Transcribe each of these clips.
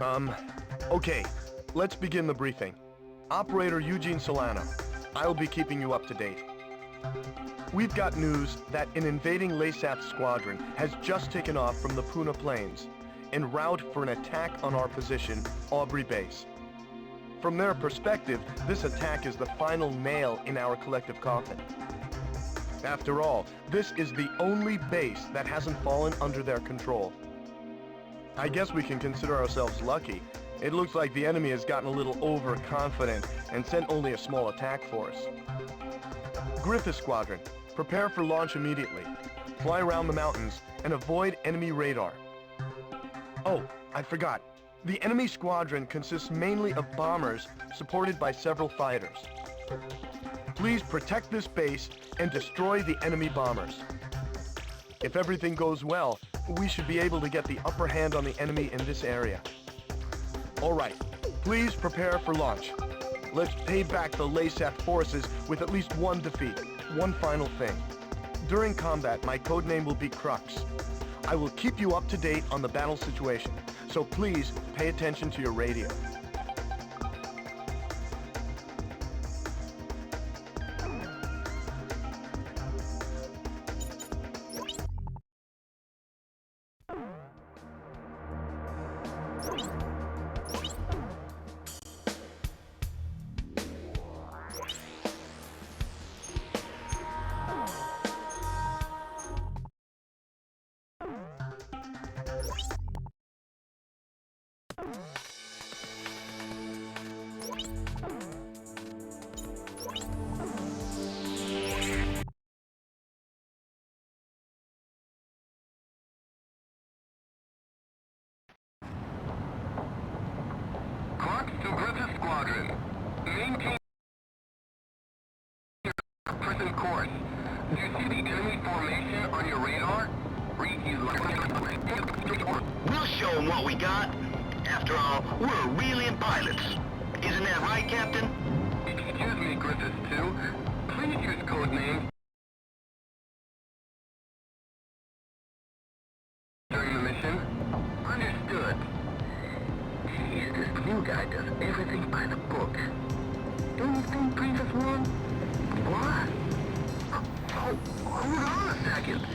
Um, okay, let's begin the briefing. Operator Eugene Solano, I'll be keeping you up to date. We've got news that an invading LASAT squadron has just taken off from the Puna Plains, en route for an attack on our position, Aubrey Base. From their perspective, this attack is the final nail in our collective coffin. After all, this is the only base that hasn't fallen under their control. I guess we can consider ourselves lucky. It looks like the enemy has gotten a little overconfident and sent only a small attack force. Griffith Squadron, prepare for launch immediately. Fly around the mountains and avoid enemy radar. Oh, I forgot. The enemy squadron consists mainly of bombers supported by several fighters. Please protect this base and destroy the enemy bombers. If everything goes well, we should be able to get the upper hand on the enemy in this area. All right, please prepare for launch. Let's pay back the LASAT forces with at least one defeat. One final thing. During combat, my codename will be Crux. I will keep you up to date on the battle situation, so please pay attention to your radio. Crux to Griffith Squadron. Maintain your present course. Do you see the enemy formation on your radar? We'll show them what we got. After all, we're Aurelian pilots. Isn't that right, Captain? Excuse me, Griffith 2. Please use codename during the mission. Understood. Jeez, this new guy does everything by the book. Don't you think Princess won? What? Oh, hold on a second.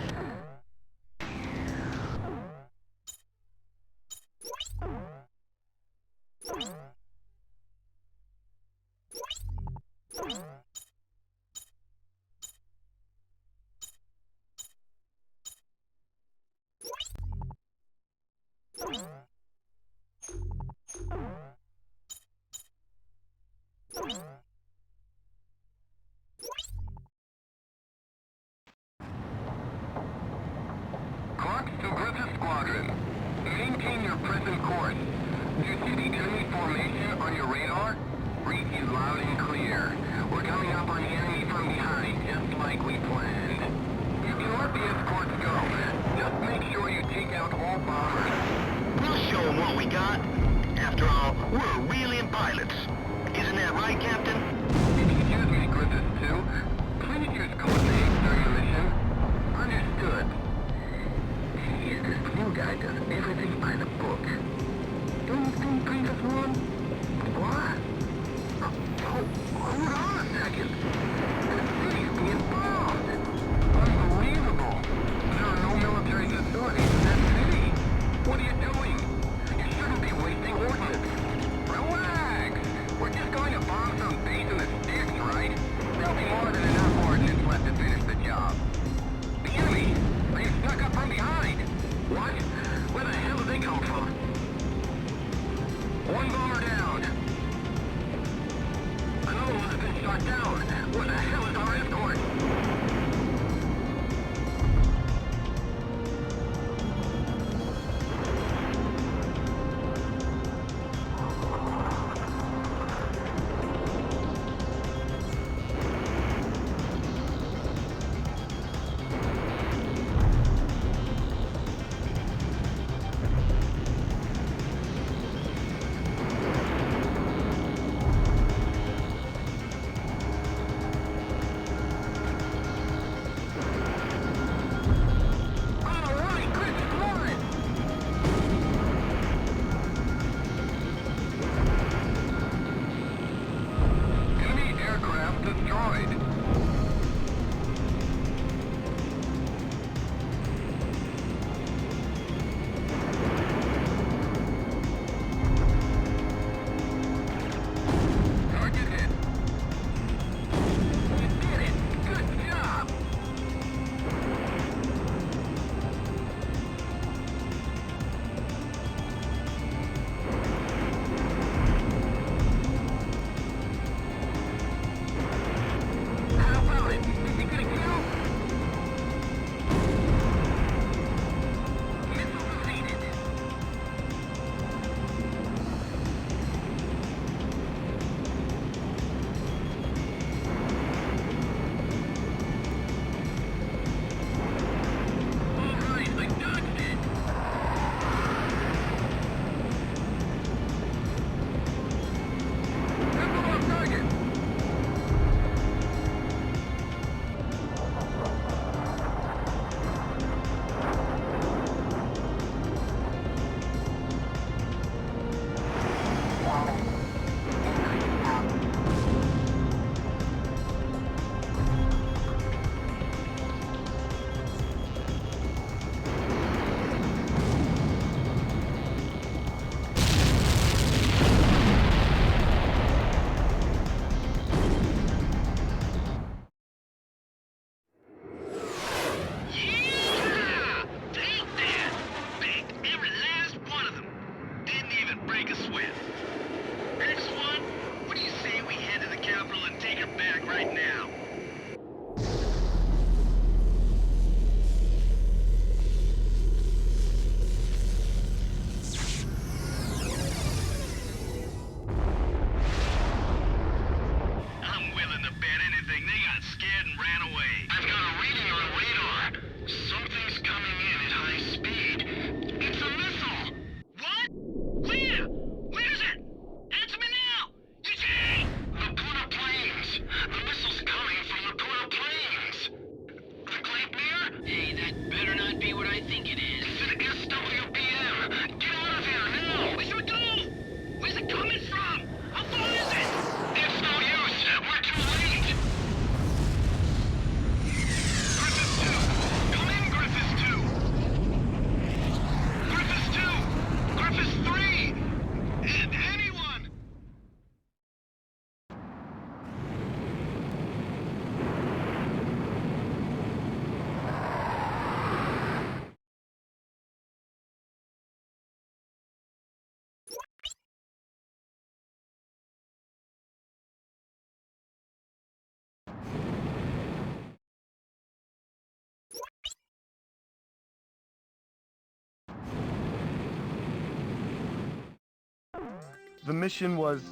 The mission was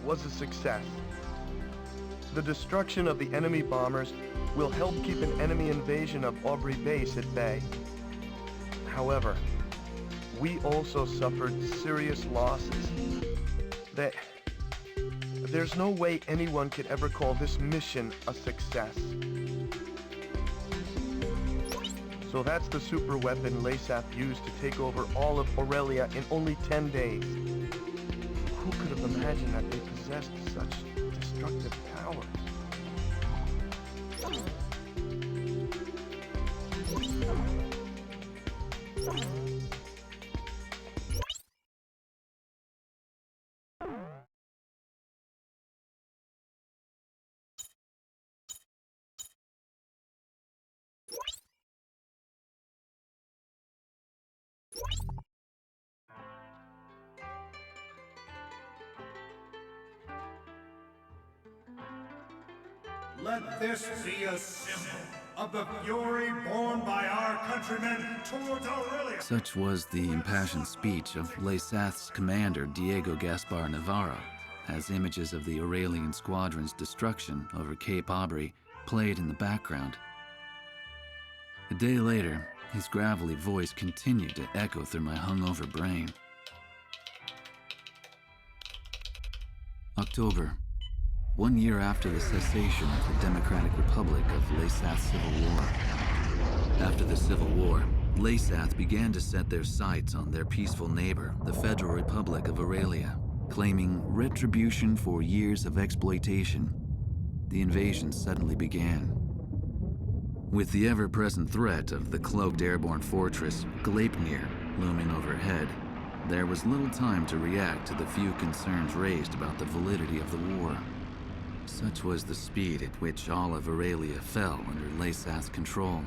a success. The destruction of the enemy bombers will help keep an enemy invasion of Aubrey Base at bay. However, we also suffered serious losses. There's no way anyone could ever call this mission a success. So that's the super weapon LASAF used to take over all of Aurelia in only 10 days. Who could have imagined that they possessed such destructive power? Let this be a symbol of the fury borne by our countrymen towards Aurelia. Such was the impassioned speech of LASAF's commander, Diego Gaspar Navarro, as images of the Aurelian squadron's destruction over Cape Aubrey played in the background. A day later, his gravelly voice continued to echo through my hungover brain. October. 1 year after the cessation of the Democratic Republic of LASAF's civil war. After the Civil War, LASAF began to set their sights on their peaceful neighbor, the Federal Republic of Aurelia, claiming retribution for years of exploitation. The invasion suddenly began. With the ever-present threat of the cloaked airborne fortress, Gleipnir, looming overhead, there was little time to react to the few concerns raised about the validity of the war. Such was the speed at which all of Aurelia fell under LASAF's control.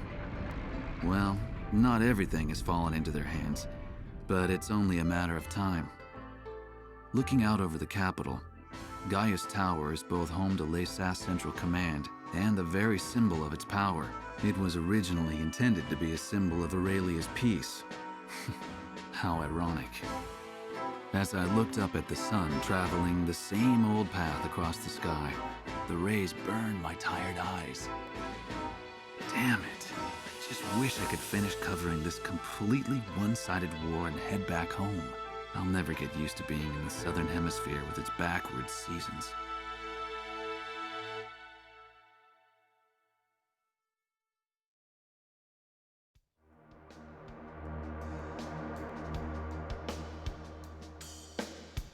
Well, not everything has fallen into their hands, but it's only a matter of time. Looking out over the capital, Gaius Tower is both home to LASAF's Central Command and the very symbol of its power. It was originally intended to be a symbol of Aurelia's peace. How ironic. As I looked up at the sun traveling the same old path across the sky, the rays burned my tired eyes. Damn it. I just wish I could finish covering this completely one-sided war and head back home. I'll never get used to being in the Southern Hemisphere with its backwards seasons.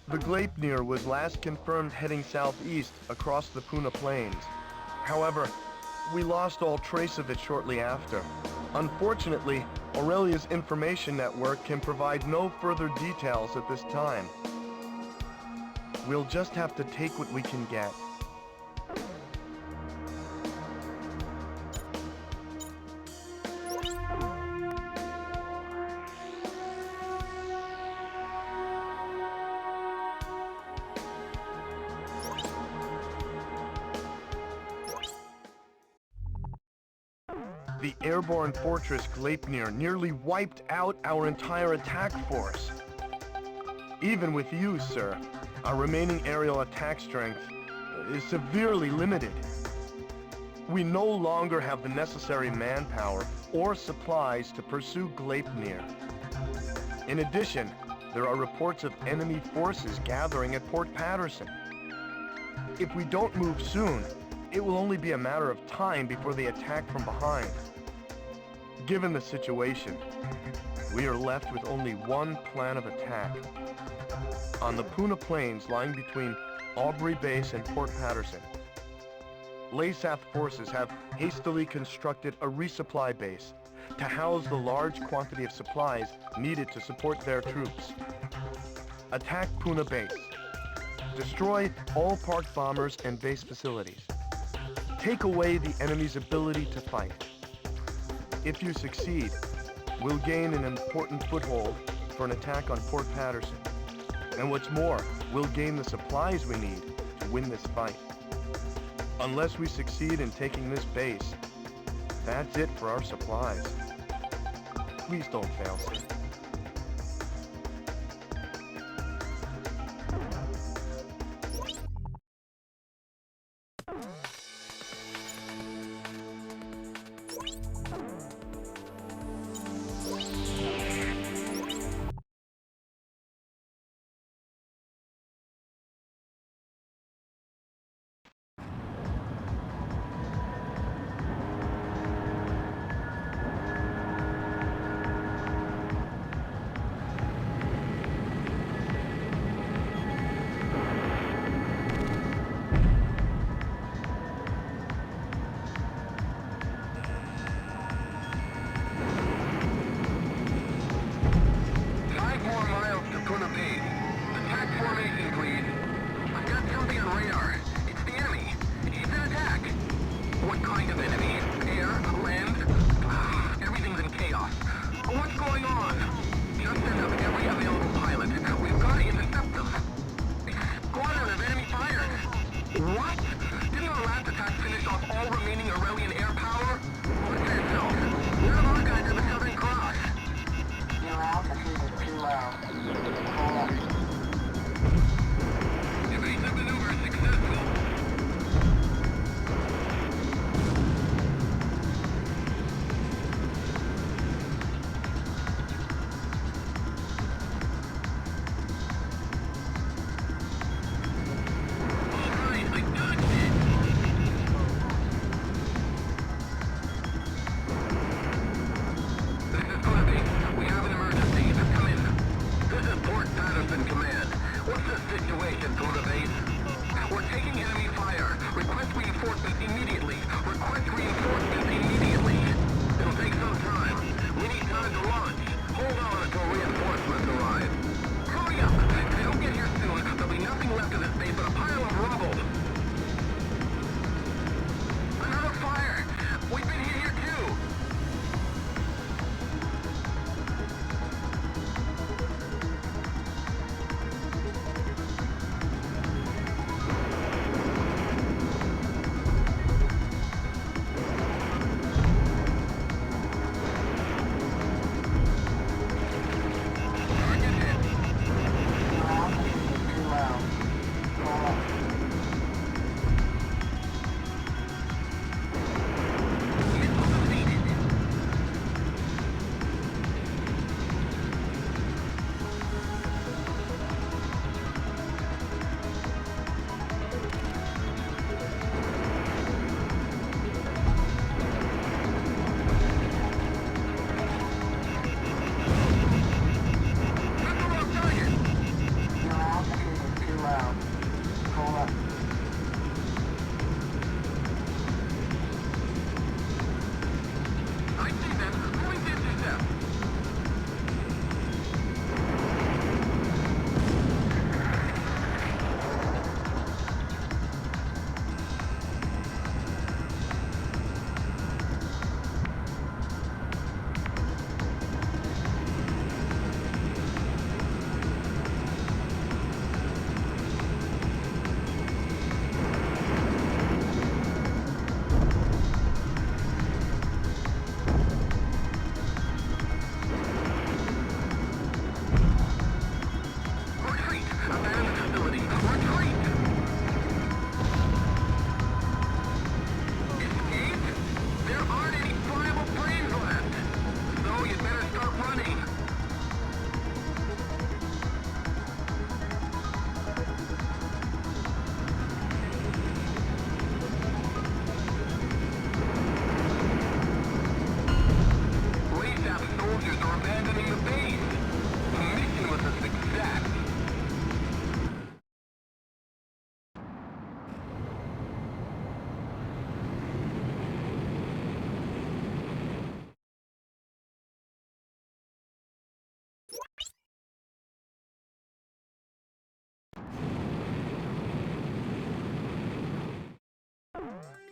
The Gleipnir was last confirmed heading southeast across the Puna Plains. However, we lost all trace of it shortly after. Unfortunately, Aurelia's information network can provide no further details at this time. We'll just have to take what we can get. The airborne fortress Gleipnir nearly wiped out our entire attack force. Even with you, sir, our remaining aerial attack strength is severely limited. We no longer have the necessary manpower or supplies to pursue Gleipnir. In addition, there are reports of enemy forces gathering at Port Patterson. If we don't move soon, it will only be a matter of time before they attack from behind. Given the situation, we are left with only one plan of attack. On the Puna Plains lying between Aubrey Base and Port Patterson, LASAF forces have hastily constructed a resupply base to house the large quantity of supplies needed to support their troops. Attack Puna Base. Destroy all parked bombers and base facilities. Take away the enemy's ability to fight. If you succeed, we'll gain an important foothold for an attack on Port Patterson. And what's more, we'll gain the supplies we need to win this fight. Unless we succeed in taking this base, that's it for our supplies. Please don't fail, sir. situation, Tuna Base? We're taking enemy fire. Request reinforcements immediately. Request reinforcements immediately. It'll take some time. We need time to launch. Hold on until reinforcements arrive. Hurry up! If they don't get here soon, there'll be nothing left of this base but a pile of rubble. Another fire! We've been hit here too!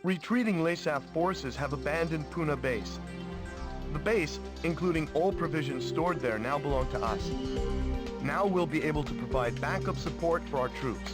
Retreating LASAF forces have abandoned Puna Base. The base, including all provisions stored there, now belong to us. Now we'll be able to provide backup support for our troops.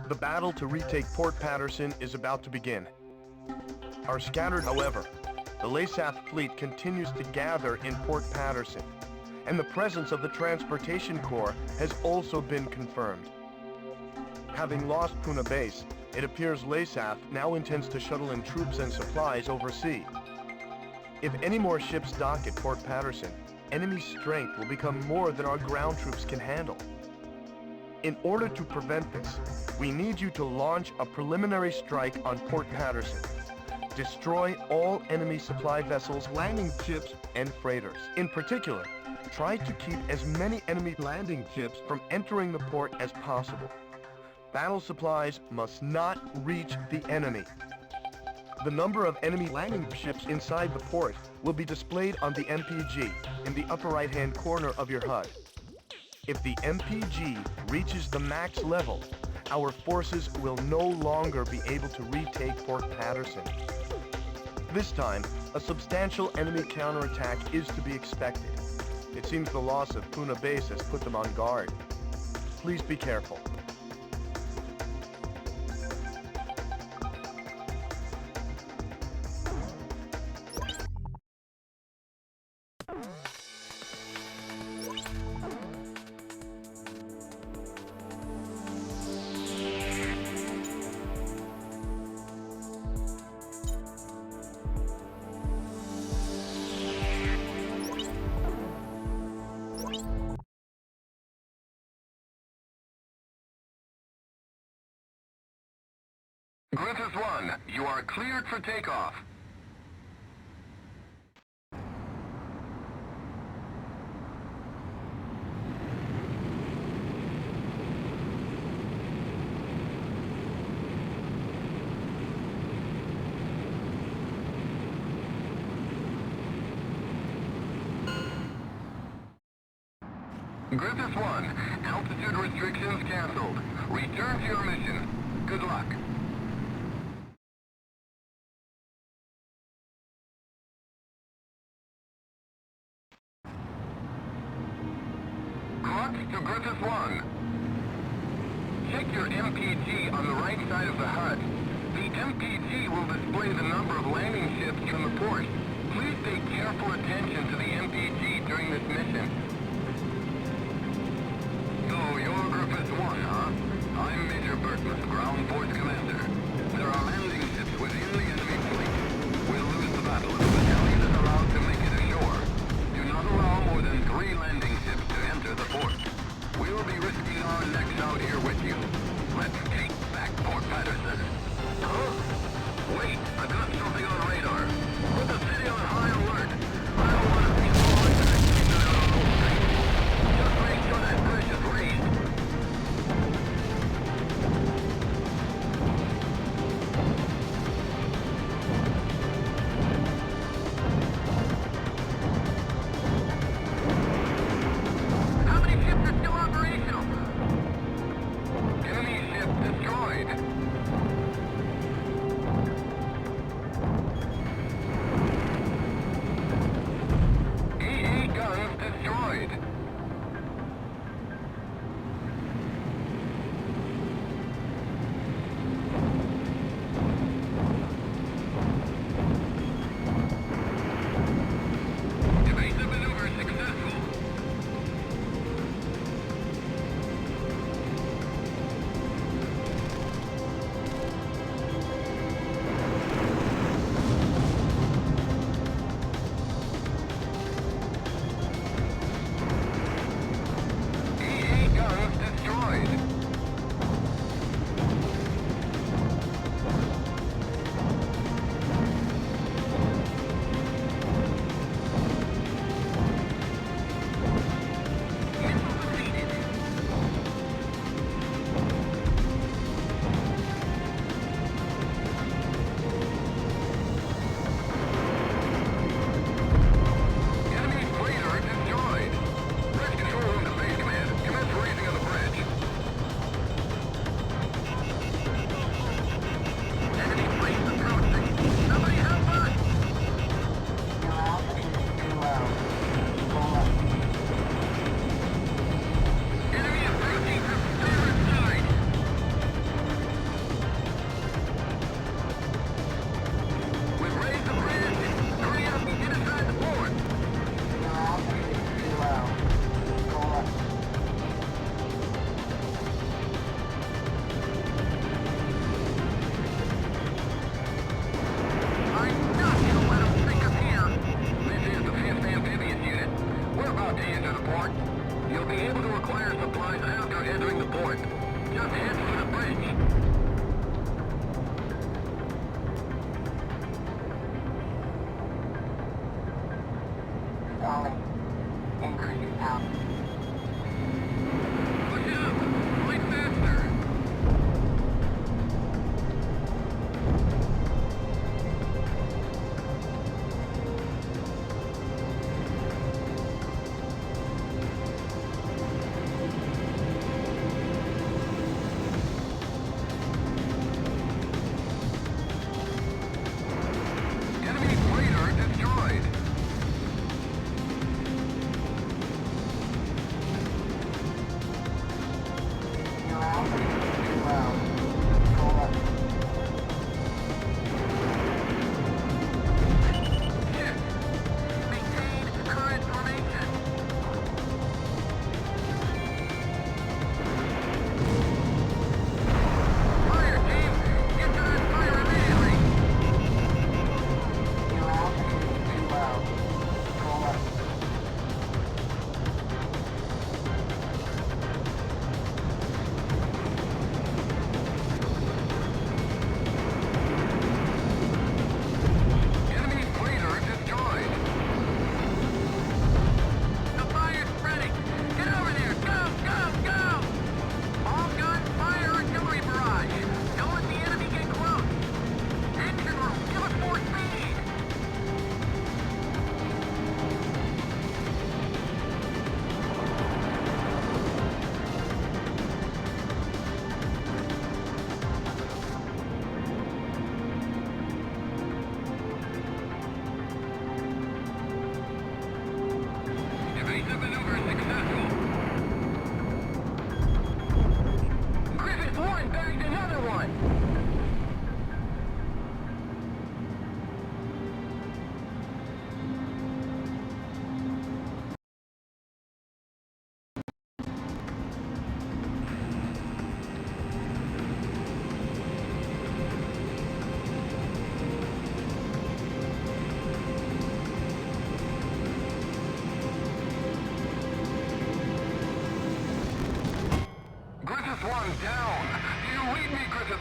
The battle to retake Port Patterson is about to begin. Are scattered, however, the LASAF fleet continues to gather in Port Patterson, and the presence of the Transportation Corps has also been confirmed. Having lost Puna Base, it appears LASAF now intends to shuttle in troops and supplies overseas. If any more ships dock at Port Patterson, enemy strength will become more than our ground troops can handle. In order to prevent this, we need you to launch a preliminary strike on Port Patterson. Destroy all enemy supply vessels, landing ships, and freighters. In particular, Try to keep as many enemy landing ships from entering the port as possible. Battle supplies must not reach the enemy. The number of enemy landing ships inside the port will be displayed on the MPG in the upper right-hand corner of your HUD. If the MPG reaches the max level, our forces will no longer be able to retake Fort Patterson. This time, a substantial enemy counterattack is to be expected. It seems the loss of Puna Base has put them on guard. Please be careful. Griffith 1, you are cleared for takeoff. Griffith 1, altitude restrictions canceled. Return to your mission. Good luck. Crux to Griffith 1. Check your MPG on the right side of the HUD. The MPG will display the number of landing ships from the port. Please pay careful attention to the MPG during this mission. So, you're Griffith 1, huh? I'm Major Berkman, Ground Force Commander. There are landing ships within the enemy fleet. We'll lose the battle if the battalion is allowed to make it ashore. Do not allow more than 3 landing ships to enter the port. We'll be risking our necks out here with you. Let's take back Fort Patterson. Huh? Wait, I've got something on radar. Put the city on high alert. I don't want to be followed to the kingdom out on those streets. Just make sure that bridge is raised. How many ships are still operational? Enemy ship destroyed. EE guns destroyed. Evasive maneuver successful.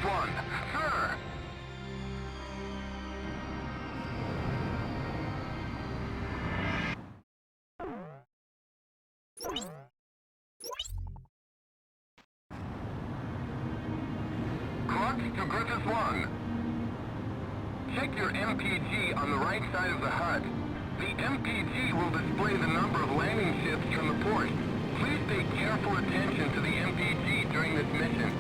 Griffiths 1. Sir! Clark to Griffiths 1. Check your MPG on the right side of the HUD. The MPG will display the number of landing ships from the port. Please pay careful attention to the MPG during this mission.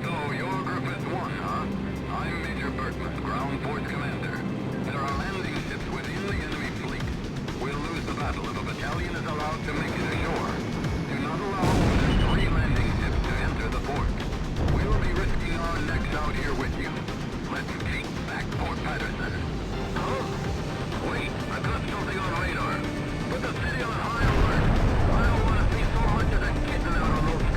So, you're Griffiths 1, huh? I'm Major Berkman, Ground Force Commander. There are landing ships within the enemy fleet. We'll lose the battle if a battalion is allowed to make it ashore. Do not allow more than 3 landing ships to enter the port. We'll be risking our necks out here with you. Let's take back Port Patterson. Huh? Wait, I've got something on radar. Put the city on high alert. I don't want to see so much as a kitten out on those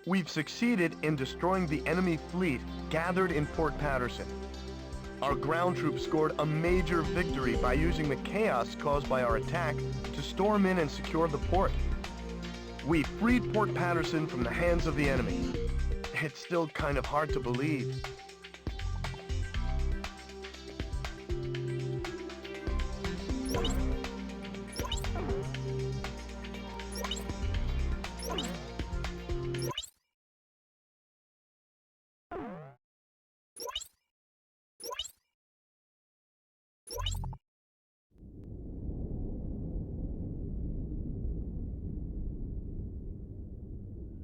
We've succeeded in destroying the enemy fleet gathered in Port Patterson. Our ground troops scored a major victory by using the chaos caused by our attack to storm in and secure the port. We freed Port Patterson from the hands of the enemy. It's still kind of hard to believe.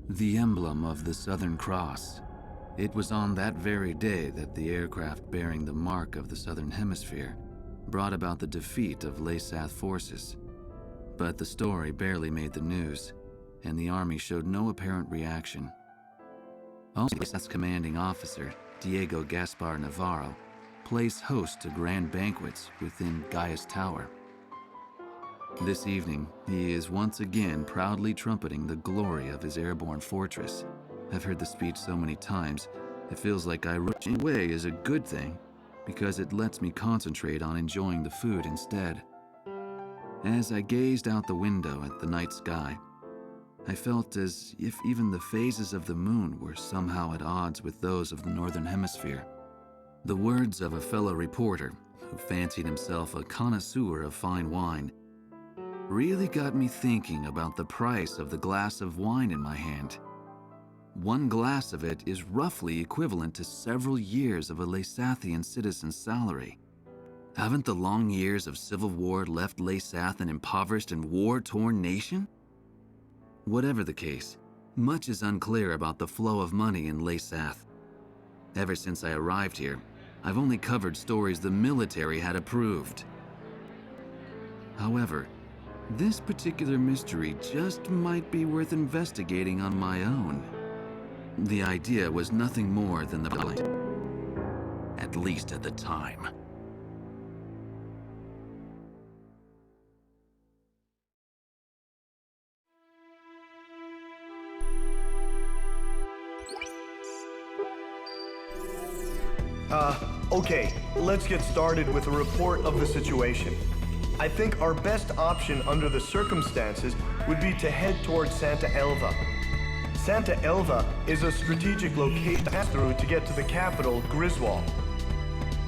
The emblem of the Southern Cross. It was on that very day that the aircraft bearing the mark of the Southern Hemisphere brought about the defeat of Laysath forces. But the story barely made the news, and the Army showed no apparent reaction. Also, Laysath's commanding officer, Diego Gaspar Navarro, plays host to grand banquets within Gaius Tower. This evening, he is once again proudly trumpeting the glory of his airborne fortress. I've heard the speech so many times, it feels like rushing away is a good thing, because it lets me concentrate on enjoying the food instead. As I gazed out the window at the night sky, I felt as if even the phases of the moon were somehow at odds with those of the Northern Hemisphere. The words of a fellow reporter, who fancied himself a connoisseur of fine wine, really got me thinking about the price of the glass of wine in my hand. One glass of it is roughly equivalent to several years of a Laysathian citizen's salary. Haven't the long years of civil war left Laysath an impoverished and war-torn nation? Whatever the case, much is unclear about the flow of money in Laysath. Ever since I arrived here, I've only covered stories the military had approved. However, this particular mystery just might be worth investigating on my own. The idea was nothing more than at least at the time. Okay, let's get started with a report of the situation. I think our best option under the circumstances would be to head towards Santa Elva. Santa Elva is a strategic location to pass through to get to the capital, Griswold.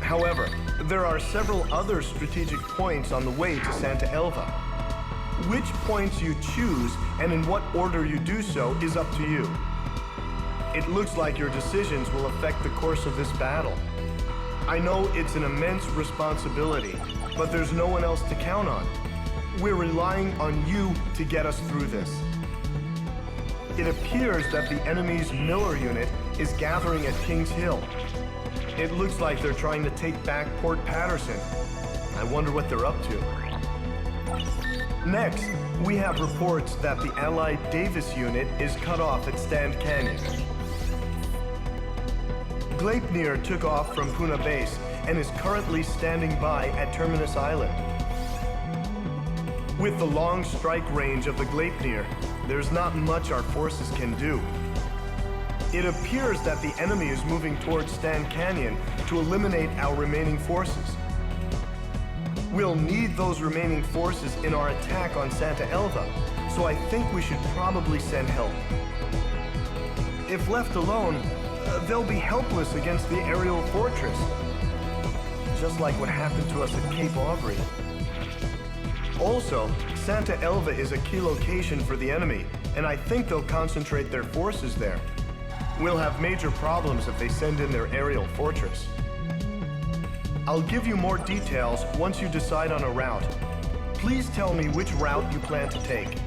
However, there are several other strategic points on the way to Santa Elva. Which points you choose and in what order you do so is up to you. It looks like your decisions will affect the course of this battle. I know it's an immense responsibility, but there's no one else to count on. We're relying on you to get us through this. It appears that the enemy's Miller unit is gathering at Kings Hill. It looks like they're trying to take back Port Patterson. I wonder what they're up to. Next, we have reports that the Allied Davis unit is cut off at Stand Canyon. Gleipnir took off from Puna Base and is currently standing by at Terminus Island. With the long strike range of the Gleipnir, there's not much our forces can do. It appears that the enemy is moving towards Stand Canyon to eliminate our remaining forces. We'll need those remaining forces in our attack on Santa Elva, so I think we should probably send help. If left alone, they'll be helpless against the aerial fortress, just like what happened to us at Cape Aubrey. Also, Santa Elva is a key location for the enemy, and I think they'll concentrate their forces there. We'll have major problems if they send in their aerial fortress. I'll give you more details once you decide on a route. Please tell me which route you plan to take.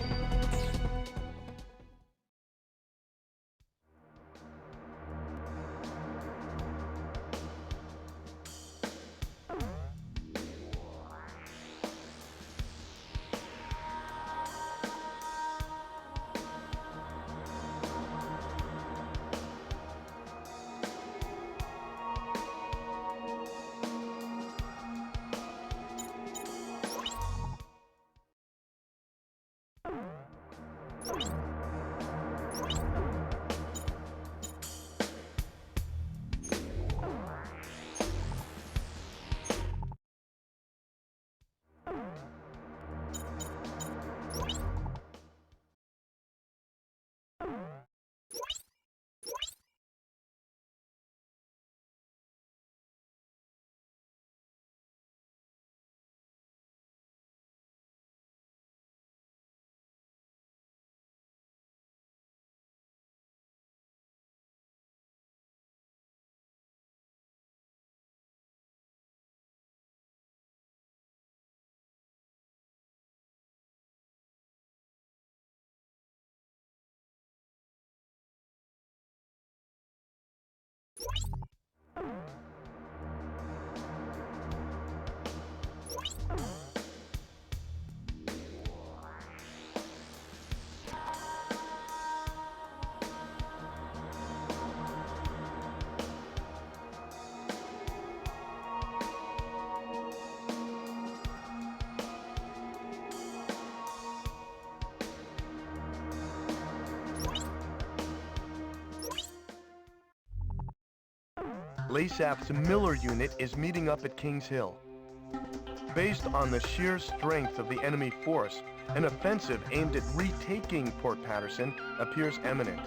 LASAF's Miller unit is meeting up at Kings Hill. Based on the sheer strength of the enemy force, an offensive aimed at retaking Port Patterson appears imminent.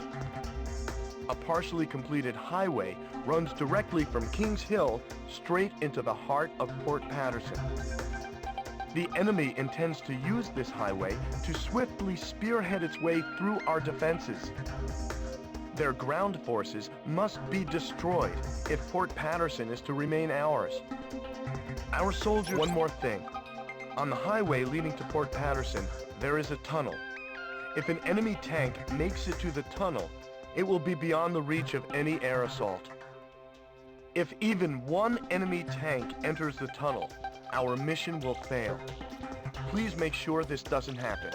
A partially completed highway runs directly from Kings Hill straight into the heart of Port Patterson. The enemy intends to use this highway to swiftly spearhead its way through our defenses. Their ground forces must be destroyed if Port Patterson is to remain ours. Our soldiers... One more thing. On the highway leading to Port Patterson, there is a tunnel. If an enemy tank makes it to the tunnel, it will be beyond the reach of any air assault. If even one enemy tank enters the tunnel, our mission will fail. Please make sure this doesn't happen.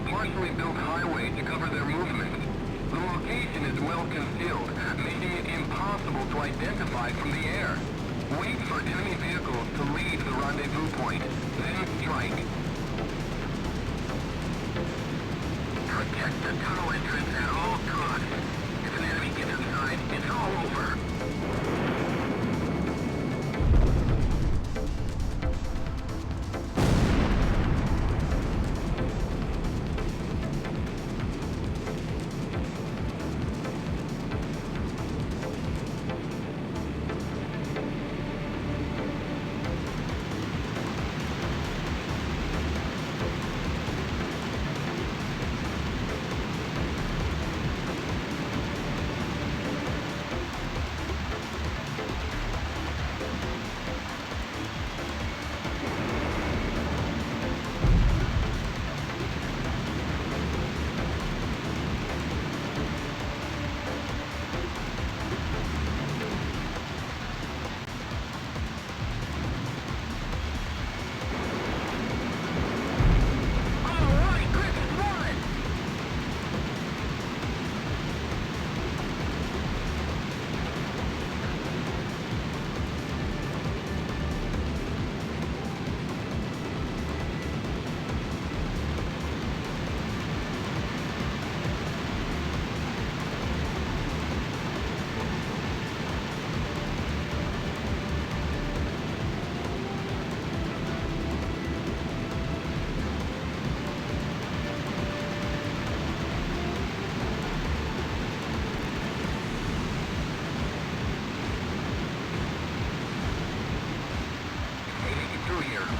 Partially built highway to cover their movement. The location is well concealed, making it impossible to identify from the air. Wait for enemy vehicles to leave the rendezvous point, then strike. Protect the tunnel entrance at all costs. If an enemy gets inside, it's all over.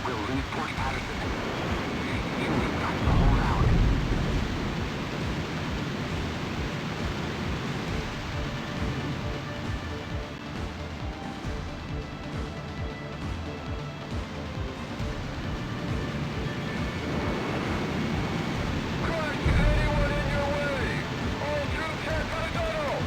We'll leave Port Patterson. We've got to hold out. Crush anyone in your way! All troops head for the tunnel!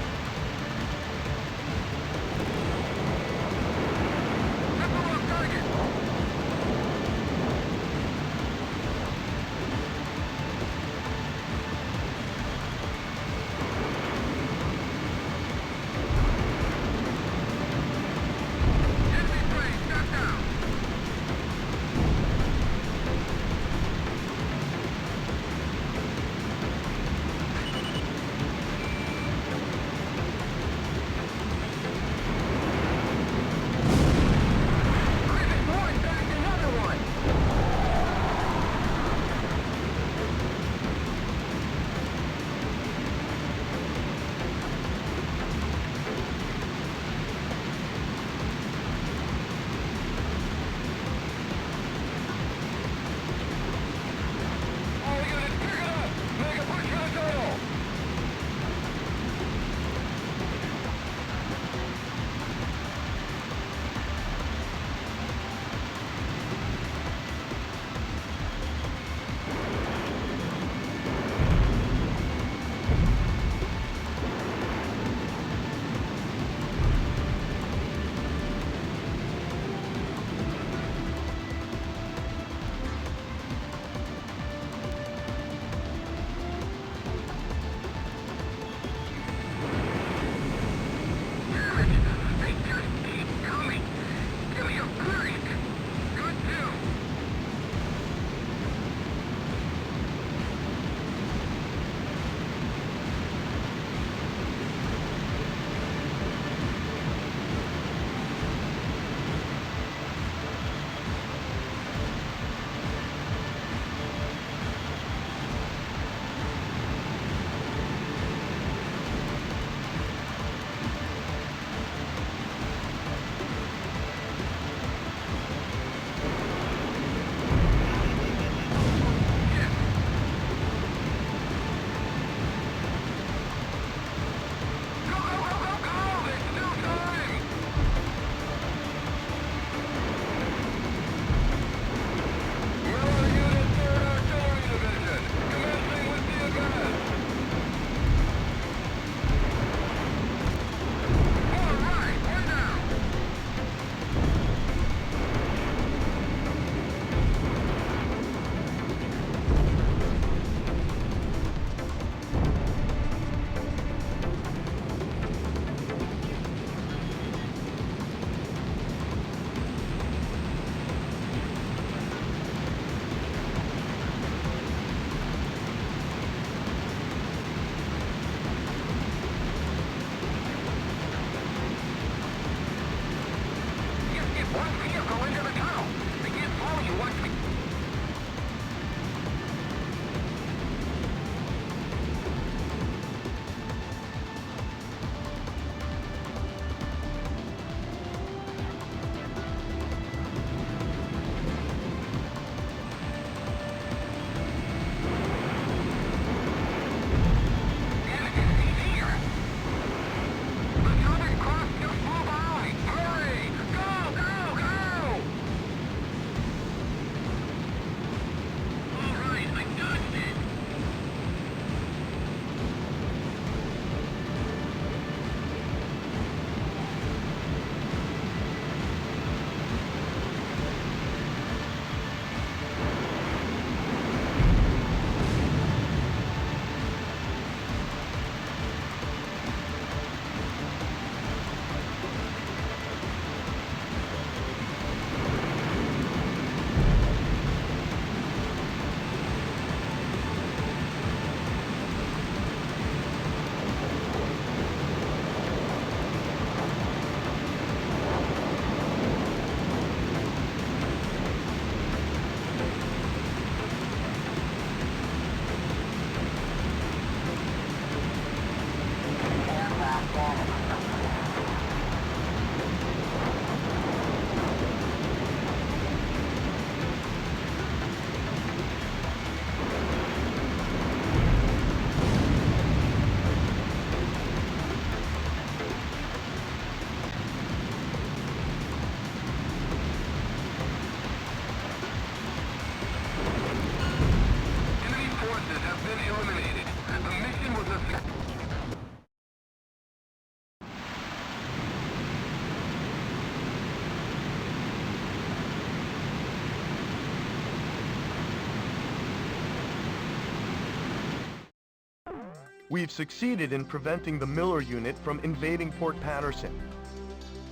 We've succeeded in preventing the Miller unit from invading Port Patterson.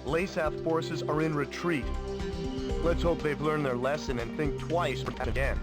LASAF forces are in retreat. Let's hope they've learned their lesson and think twice again.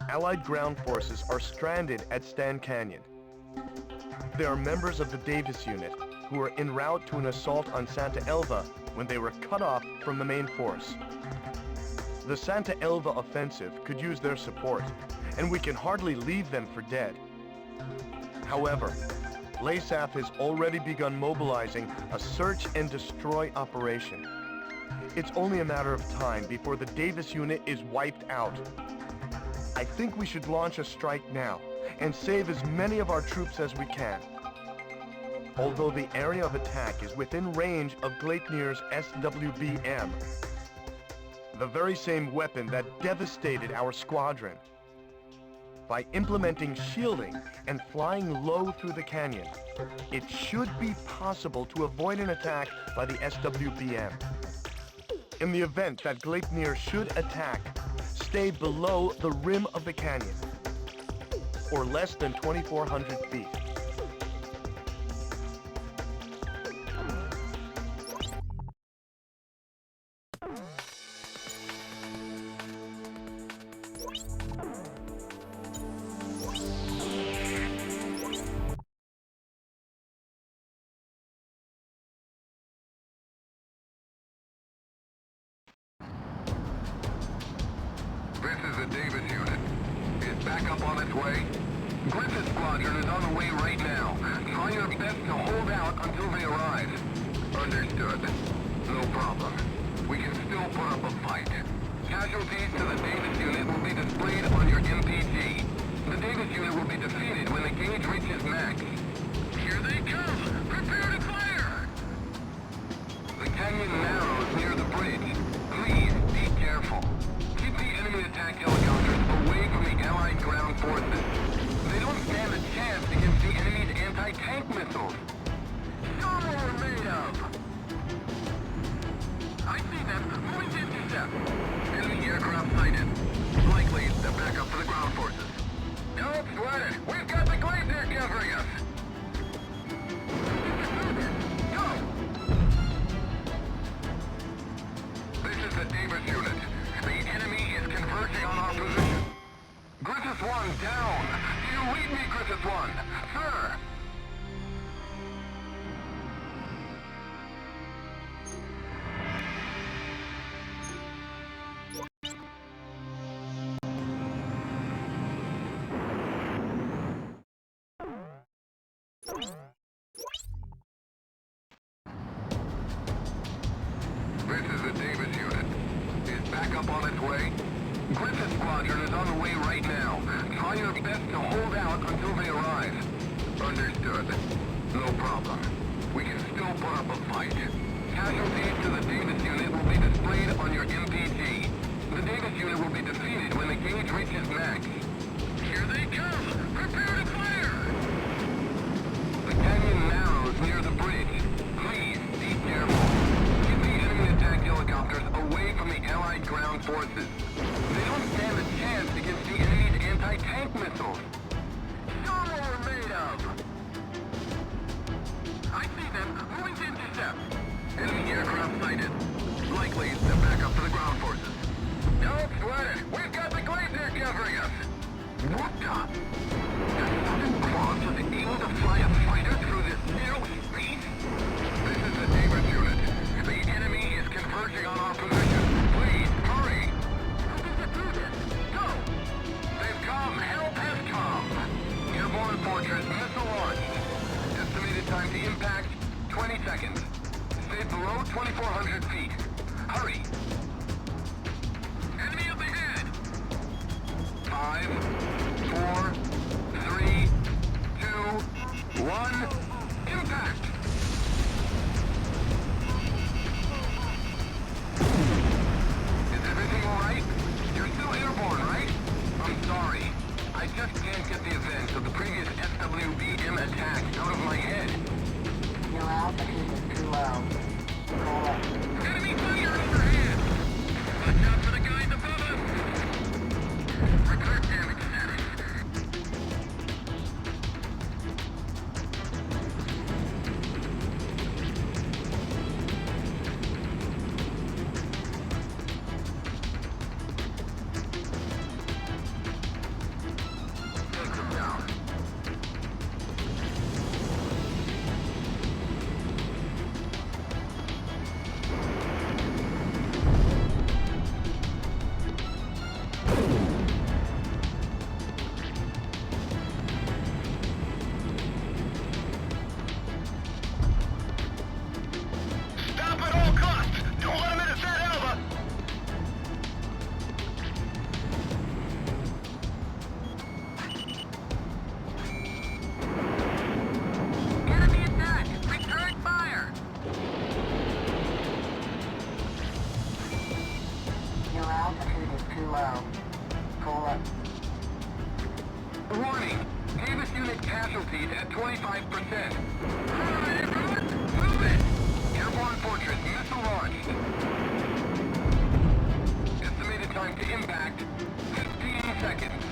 Allied ground forces are stranded at Stan Canyon. They are members of the Davis unit who were en route to an assault on Santa Elva when they were cut off from the main force. The Santa Elva offensive could use their support, and we can hardly leave them for dead. However, LASAF has already begun mobilizing a search and destroy operation. It's only a matter of time before the Davis unit is wiped out. I think we should launch a strike now and save as many of our troops as we can. Although the area of attack is within range of Gleipnir's SWBM, the very same weapon that devastated our squadron. By implementing shielding and flying low through the canyon, it should be possible to avoid an attack by the SWBM. In the event that Gleipnir should attack, stay below the rim of the canyon, or less than 2,400 feet. This is the Davis unit. Is backup on its way? Griffith Squadron is on the way right now. Try your best to hold out until they arrive. Understood. No problem. We can still put up a fight. Casualties to the Davis unit will be displayed on your MPG. The Davis unit will be defeated when the gauge reaches max. Here they come! Prepare to fire! The canyon narrows near the bridge. Please be careful. Keep the enemy attack helicopters away from the Allied ground forces. They don't stand a chance against the enemy's anti-tank missiles. Show what we're made of! I see them. Moving to intercept. Enemy aircraft sighted. Likely to back up for the ground forces. Don't sweat it. We've got the Glacier covering us. Go! This is the Davis unit. The enemy is converging on our position. Griffith 1 down. Do you read me, Griffith 1? Sir! This is the Davis unit. Is backup on its way? Griffith Squadron is on the way right now. Try your best to hold out until they arrive. Understood. No problem. We can still put up a fight. Casualties to the Davis unit will be displayed on your MPG. The Davis unit will be defeated when the gauge reaches max. Here they come! Prepare to fire! The canyon narrows near the bridge. Please, be careful. Keep the enemy attack helicopters away from the Allied ground forces. They don't stand a chance against the enemy's anti-tank missiles. Show them what we're made of! I see them. Moving to intercept. Enemy aircraft sighted. Likely they're back up to the ground forces. Don't sweat it. We've got the Glacier covering us. What the? Has Southern Cross was able to fly a fighter through this narrow space? This is the Davis unit. The enemy is converging on our position. Please, hurry. How does it do this? Go! They've come. Help has come. Airborne Fortress missile launched. Estimated time to impact, 20 seconds. Stay below 2,400 feet. Hurry! Enemy up ahead! 5, 4, 3, 2, 1, impact! Is everything alright? You're still airborne, right? I'm sorry. I just can't get the events of the previous SWBM attack out of my head. Your altitude is too low. Call up. Enemy fire overhead! Watch out for the guys above us! Report damage status. Take them down. Stop at all costs! Don't let them intercept Alpha! Enemy attack! Return fire! Your altitude is too low. Call up. Warning! Davis unit casualties at 25%. Alright, everyone, move it! Airborne Fortress missile launched. Estimated time to impact, 15 seconds.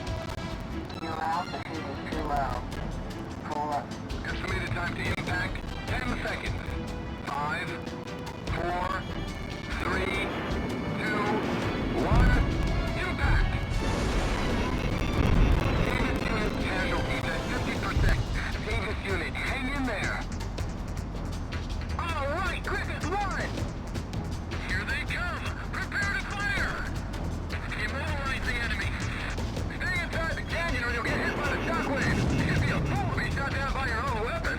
Your altitude is too low. Call up. Estimated time to impact, 10 seconds. 5, 4, 3, 2, 1, impact! Davis unit casualties at 50%. Davis unit, hang in there. All right, Griffith won! Here they come! Prepare to fire! Immobilize the enemy! Stay inside the canyon or you'll get hit by the shockwave! You'd be a fool to be shot down by your own weapon!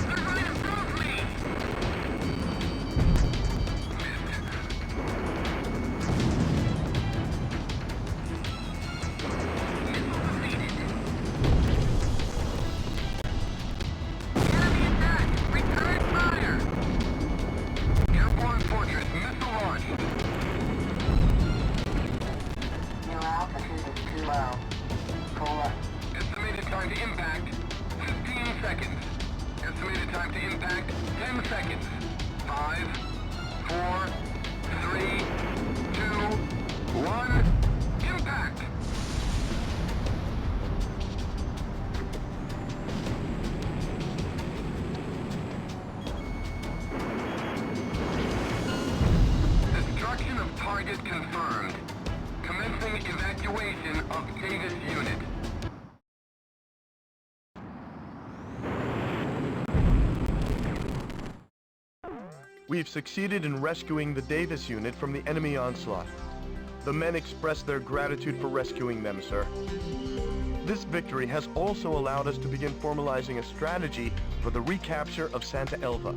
They're running above me! Missile defeated! Enemy attack! Return fire! Airborne Fortress missile launched. Your altitude is too low. Call up. Estimated time to impact, 15 seconds. Estimated time to impact, 10 seconds. 5, 4, 3, 2, 1, impact! Destruction of target confirmed. Commencing evacuation of Davis Unit. We've succeeded in rescuing the Davis unit from the enemy onslaught. The men express their gratitude for rescuing them, sir. This victory has also allowed us to begin formalizing a strategy for the recapture of Santa Elva.